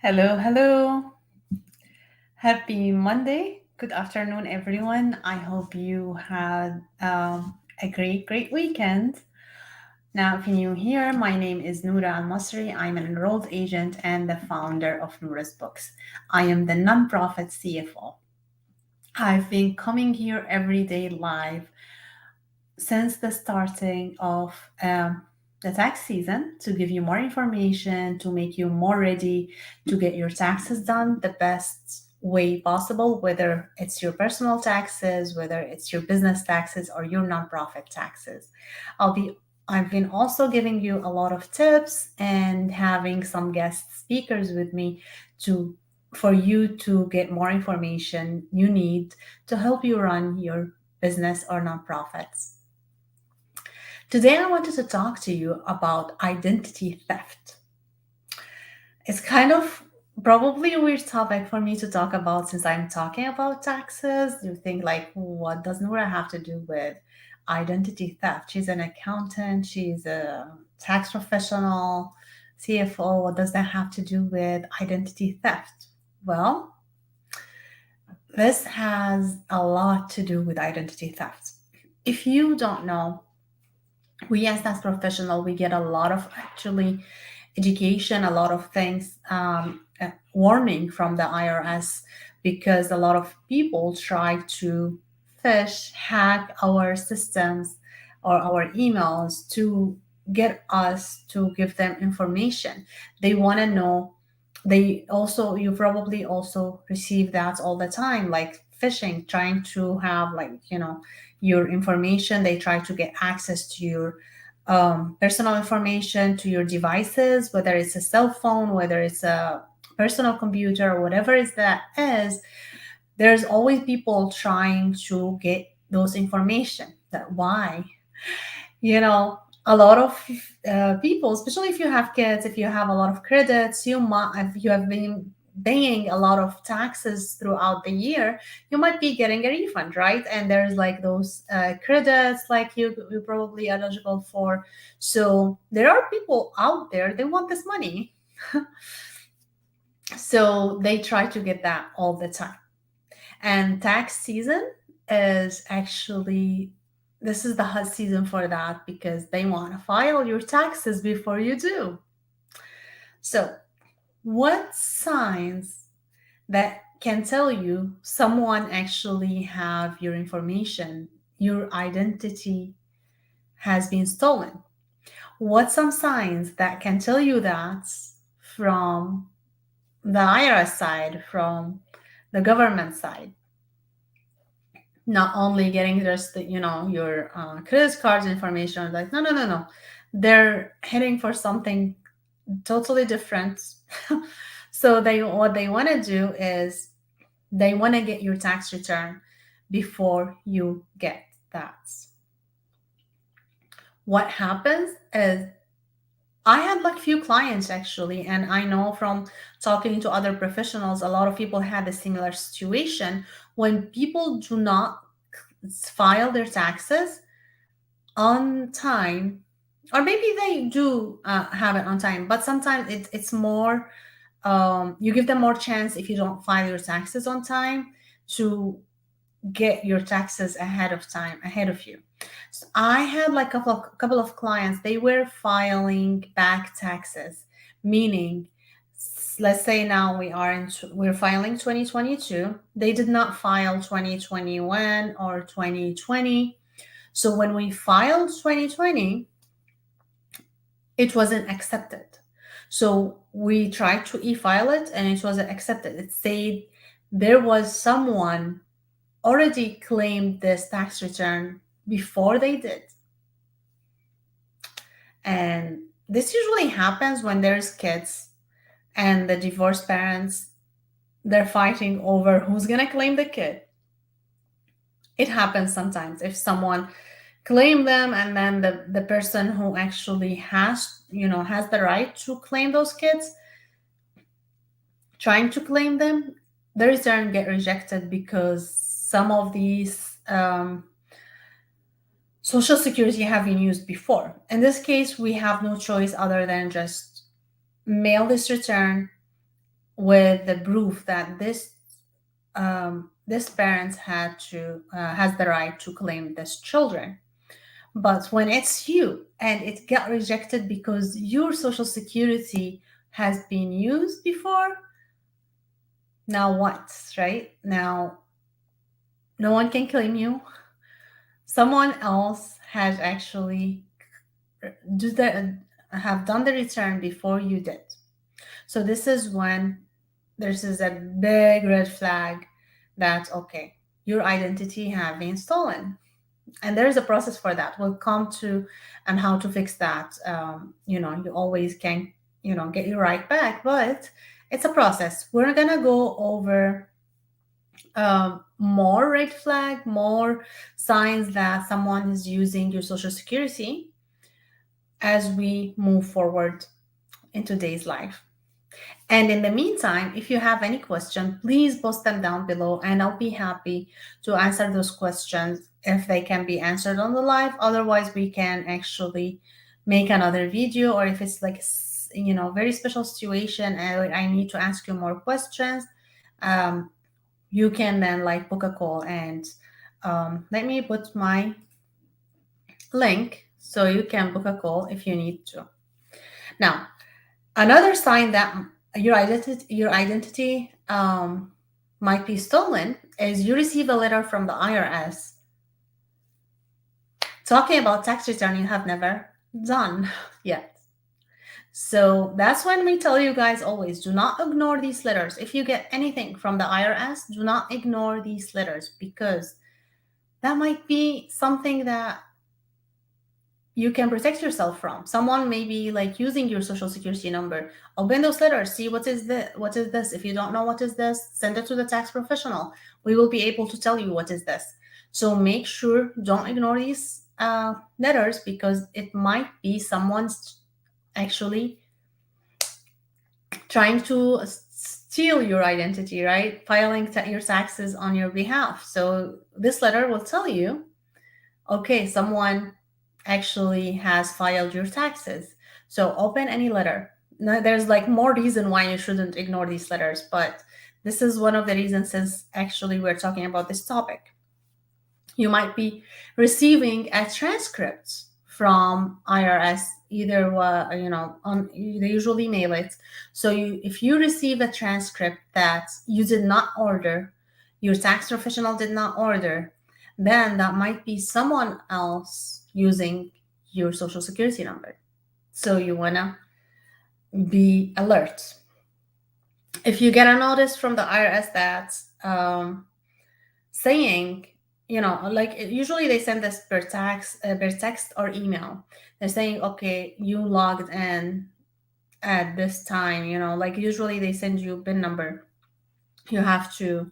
Hello, hello. Happy Monday. Good afternoon, everyone. I hope you had a great weekend. Now, if you're new here, my name is Noura Al Masri. I'm an enrolled agent and the founder of Noura's Books. I am the nonprofit CFO. I've been coming here every day live since the starting of the tax season to give you more information, to make you more ready to get your taxes done the best way possible, whether it's your personal taxes, whether it's your business taxes, or your nonprofit taxes. I'll be I've been also giving you a lot of tips and having some guest speakers with me to for you to get more information you need to help you run your business or nonprofits. Today, I wanted to talk to you about identity theft. It's kind of probably a weird topic for me to talk about since I'm talking about taxes. You think, like, what does Noura have to do with identity theft? She's an accountant, she's a tax professional, CFO. What does that have to do with identity theft? Well, this has a lot to do with identity theft. If you don't know, we as tax professional, we get a lot of actually education, a lot of things, warning from the IRS, because a lot of people try to hack our systems or our emails to get us to give them information. They want to know. They also, you probably also receive that all the time, like phishing, trying to have, like, your information. They try to get access to your personal information, to your devices, whether it's a cell phone, whether it's a personal computer, or whatever it that is. There's always people trying to get those information. That why, a lot of people, especially if you have kids, if you have a lot of credits, if you have been paying a lot of taxes throughout the year, you might be getting a refund, right? And there's like those credits, like you're probably eligible for. So there are people out there, they want this money. So they try to get that all the time. And tax season is actually, this is the hot season for that, because they want to file your taxes before you do. So, what signs that can tell you someone actually have your information, your identity has been stolen? What some signs that can tell you that from the IRS side, from the government side? Not only getting just your credit card information, like, no, they're heading for something totally different. So what they want to do is they want to get your tax return before you get that. What happens is, I had like few clients actually, and I know from talking to other professionals, a lot of people had a similar situation. When people do not file their taxes on time, or maybe they do have it on time, but sometimes it's more, you give them more chance if you don't file your taxes on time to get your taxes ahead of time, ahead of you. So I had like a couple of clients, they were filing back taxes, meaning, let's say now we're filing 2022, they did not file 2021 or 2020. So when we filed 2020, it wasn't accepted. So we tried to e-file it and it wasn't accepted. It said there was someone already claimed this tax return before they did. And this usually happens when there's kids and the divorced parents, they're fighting over who's going to claim the kid. It happens sometimes if someone claim them, and then the person who actually has the right to claim those kids, trying to claim them, the return get rejected because some of these social security have been used before. In this case, we have no choice other than just mail this return with the proof that this parent has the right to claim this children. But when it's you and it got rejected because your social security has been used before, now what, right? Now no one can claim you. Someone else has actually do the have done the return before you did. So this is when this is a big red flag that okay, your identity have been stolen. And there is a process for that. We'll come to and how to fix that. You always can, get your right back, but it's a process. We're gonna go over more red flag, more signs that someone is using your social security as we move forward in today's life. And in the meantime, if you have any question, please post them down below and I'll be happy to answer those questions if they can be answered on the live. Otherwise, we can actually make another video, or if it's like, very special situation and I need to ask you more questions, you can then like book a call and let me put my link so you can book a call if you need to. Now, another sign that your identity might be stolen is you receive a letter from the IRS talking about tax return you have never done yet. So that's when we tell you guys always do not ignore these letters. If you get anything from the IRS, do not ignore these letters because that might be something that you can protect yourself from. Someone may be like using your social security number. Open those letters, see what is this. If you don't know what is this, send it to the tax professional. We will be able to tell you what is this. So make sure don't ignore these letters because it might be someone's actually trying to steal your identity, right? Filing your taxes on your behalf. So this letter will tell you, okay, someone actually has filed your taxes. So open any letter. Now, there's like more reason why you shouldn't ignore these letters, but this is one of the reasons since actually we're talking about this topic. You might be receiving a transcript from IRS, either they usually mail it. So if you receive a transcript that you did not order, your tax professional did not order, then that might be someone else using your social security number. So you wanna be alert. If you get a notice from the IRS that's saying, like usually they send this per text or email. They're saying, okay, you logged in at this time. Like usually they send you PIN number. You have to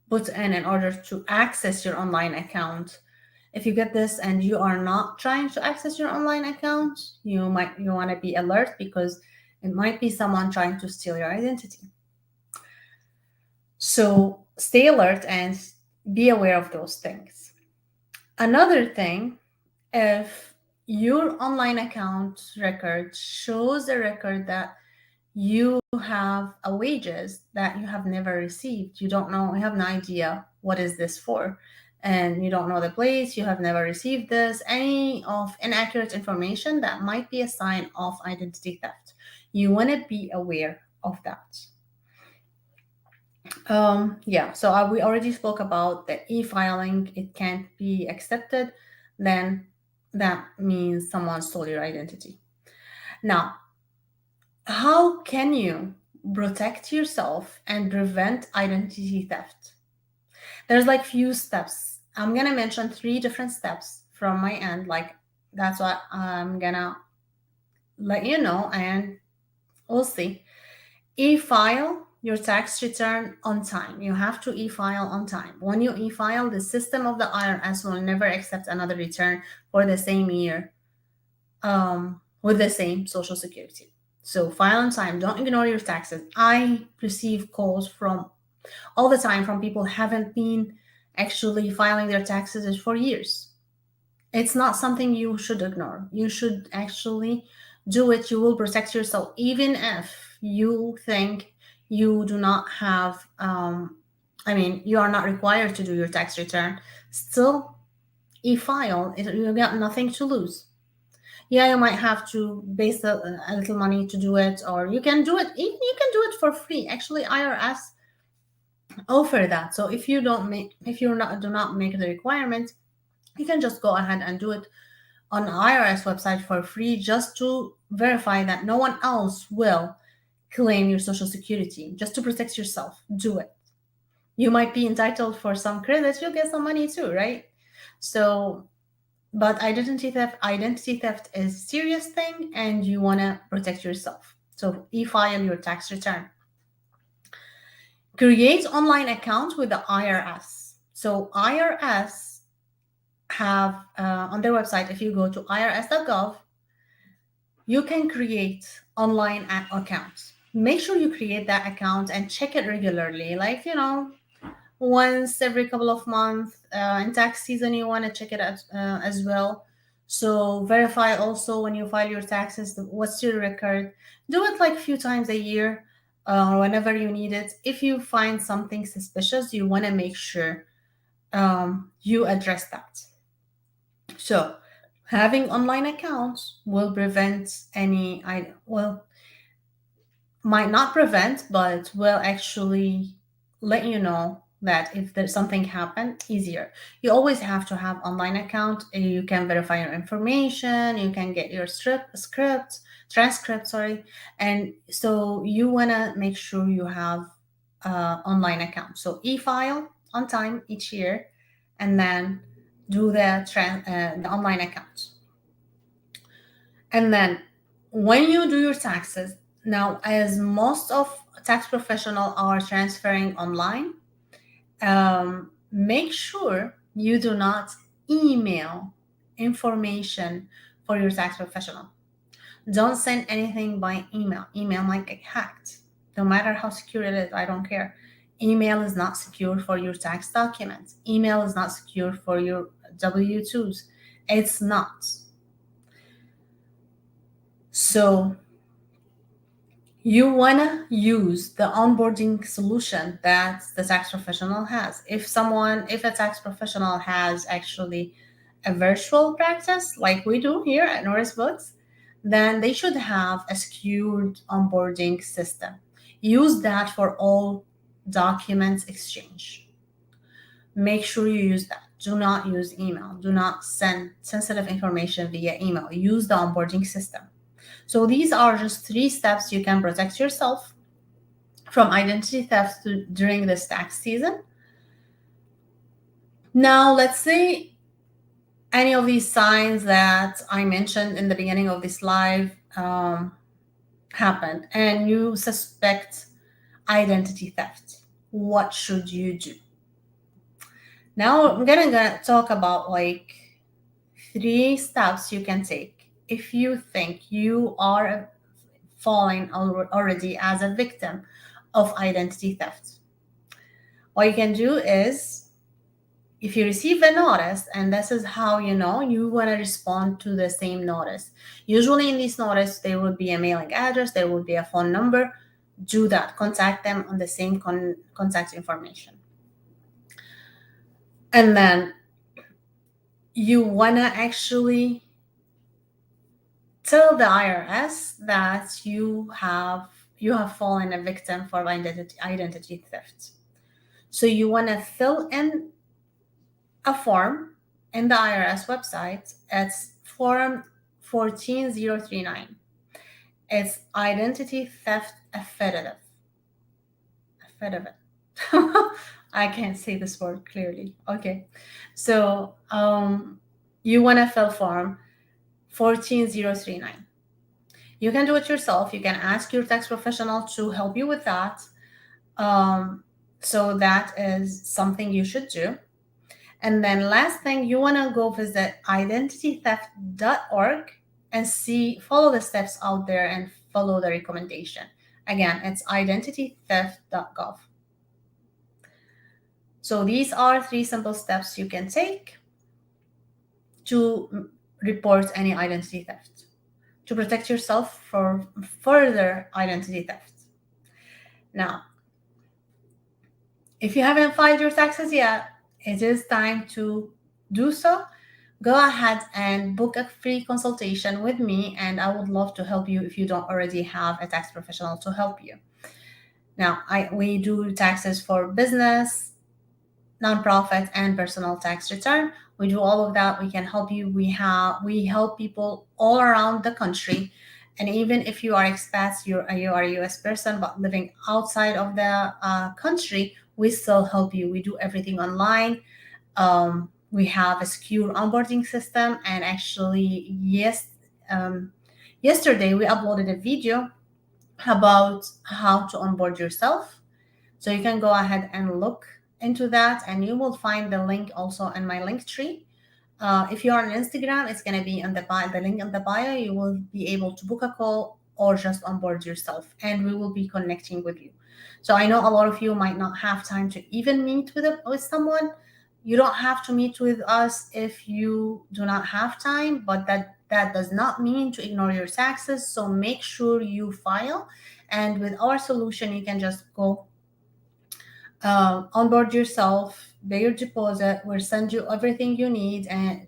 put in order to access your online account. If you get this and you are not trying to access your online account, you want to be alert because it might be someone trying to steal your identity. So stay alert and be aware of those things. Another thing, if your online account record shows a record that you have a wages that you have never received, you have no idea what is this for, and you don't know the place, you have never received this, any of inaccurate information, that might be a sign of identity theft. You want to be aware of that. So we already spoke about the e-filing. It can't be accepted, then that means someone stole your identity. Now, how can you protect yourself and prevent identity theft? There's like few steps. I'm gonna mention 3 different steps from my end. Like that's what I'm gonna let you know, and we'll see. E-file your tax return on time. You have to e-file on time. When you e-file, the system of the IRS will never accept another return for the same year with the same social security. So file on time. Don't ignore your taxes. I receive calls all the time from people who haven't been actually filing their taxes for years. It's not something you should ignore. You should actually do it. You will protect yourself. Even if you think you do not have, you are not required to do your tax return, still e-file, you got nothing to lose. Yeah, you might have to base a little money to do it, or you can do it, you can do it for free. Actually, IRS offer that. So if you don't make, if you're not do not make the requirement, you can just go ahead and do it on IRS website for free, just to verify that no one else will claim your social security, just to protect yourself. Do it. You might be entitled for some credit, you'll get some money too, right? So, but identity theft is a serious thing, and you want to protect yourself. So e-file your tax return. Create online account with the IRS. So IRS have on their website, if you go to irs.gov, you can create online accounts. Make sure you create that account and check it regularly, like, once every couple of months. In tax season, you want to check it as well. So verify also when you file your taxes, what's your record. Do it like a few times a year, whenever you need it. If you find something suspicious, you want to make sure you address that. So having online accounts will prevent any, might not prevent, but will actually let you know that if there's something happened, easier. You always have to have online account. You can verify your information. You can get your transcript, sorry. And so you want to make sure you have online account. So e-file on time each year, and then do the online account. And then when you do your taxes, now as most of tax professional are transferring online, make sure you do not email information for your tax professional. Don't send anything by email. Email might get hacked. No matter how secure it is, I don't care. Email is not secure for your tax documents. Email is not secure for your W-2s. It's not. So you want to use the onboarding solution that the tax professional has. If a tax professional has actually a virtual practice like we do here at Noura's Books, then they should have a secured onboarding system. Use that for all documents exchange. Make sure you use that. Do not use email. Do not send sensitive information via email. Use the onboarding system. So these are just 3 steps you can protect yourself from identity theft during this tax season. Now, let's say any of these signs that I mentioned in the beginning of this live happened, and you suspect identity theft. What should you do? Now, I'm gonna talk about like 3 steps you can take if you think you are falling already as a victim of identity theft. What you can do is, if you receive a notice, and this is how you know, you want to respond to the same notice. Usually in this notice, there will be a mailing address, there will be a phone number. Do that. Contact them on the same contact information. And then you want to actually tell the IRS that you have fallen a victim for identity theft. So you want to fill in a form in the IRS website. It's form 14039. It's identity theft affidavit. I can't say this word clearly. Okay. So you want to fill form 14039. You can do it yourself. You can ask your tax professional to help you with that. So that is something you should do. And then last thing, you want to go visit identitytheft.org and follow the steps out there and follow the recommendation. Again, it's identitytheft.gov. So these are 3 simple steps you can take to report any identity theft, to protect yourself from further identity theft. Now, if you haven't filed your taxes yet, it is time to do so. Go ahead and book a free consultation with me, and I would love to help you if you don't already have a tax professional to help you. Now, we do taxes for business, nonprofit, and personal tax return. We do all of that. We can help you. We help people all around the country, and even if you are expats, you are a U.S. person but living outside of the country, we still help you. We do everything online. We have a secure onboarding system, and actually, yesterday we uploaded a video about how to onboard yourself. So you can go ahead and look into that, and you will find the link also in my link tree. If you're on Instagram, it's going to be on the link in the bio. You will be able to book a call or just onboard yourself, and we will be connecting with you. So I know a lot of you might not have time to even meet with someone. You don't have to meet with us if you do not have time, but that does not mean to ignore your taxes. So make sure you file, and with our solution, you can just go onboard yourself, pay your deposit. We'll send you everything you need and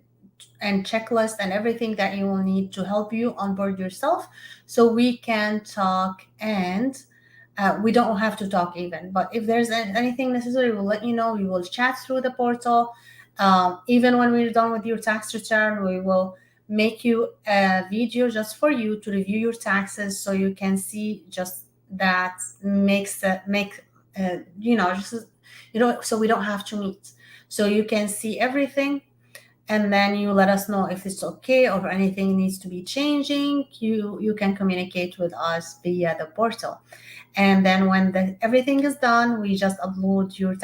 checklist and everything that you will need to help you onboard yourself, so we can talk. And we don't have to talk even, but if there's anything necessary, we'll let you know. We will chat through the portal. Even when we're done with your tax return, we will make you a video just for you to review your taxes, so you can see just that just so we don't have to meet, so you can see everything. And then you let us know if it's okay or if anything needs to be changing. You can communicate with us via the portal. And then when everything is done, we just upload your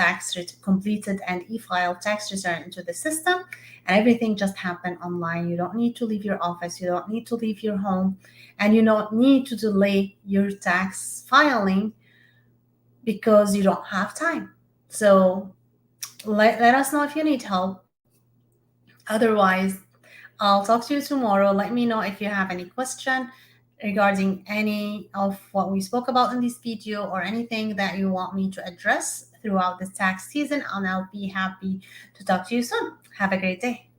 completed and e-file tax return into the system, and everything just happen online. You don't need to leave your office, you don't need to leave your home, and you don't need to delay your tax filing because you don't have time. So let us know if you need help. Otherwise, I'll talk to you tomorrow. Let me know if you have any question regarding any of what we spoke about in this video, or anything that you want me to address throughout this tax season, and I'll be happy to talk to you soon. Have a great day.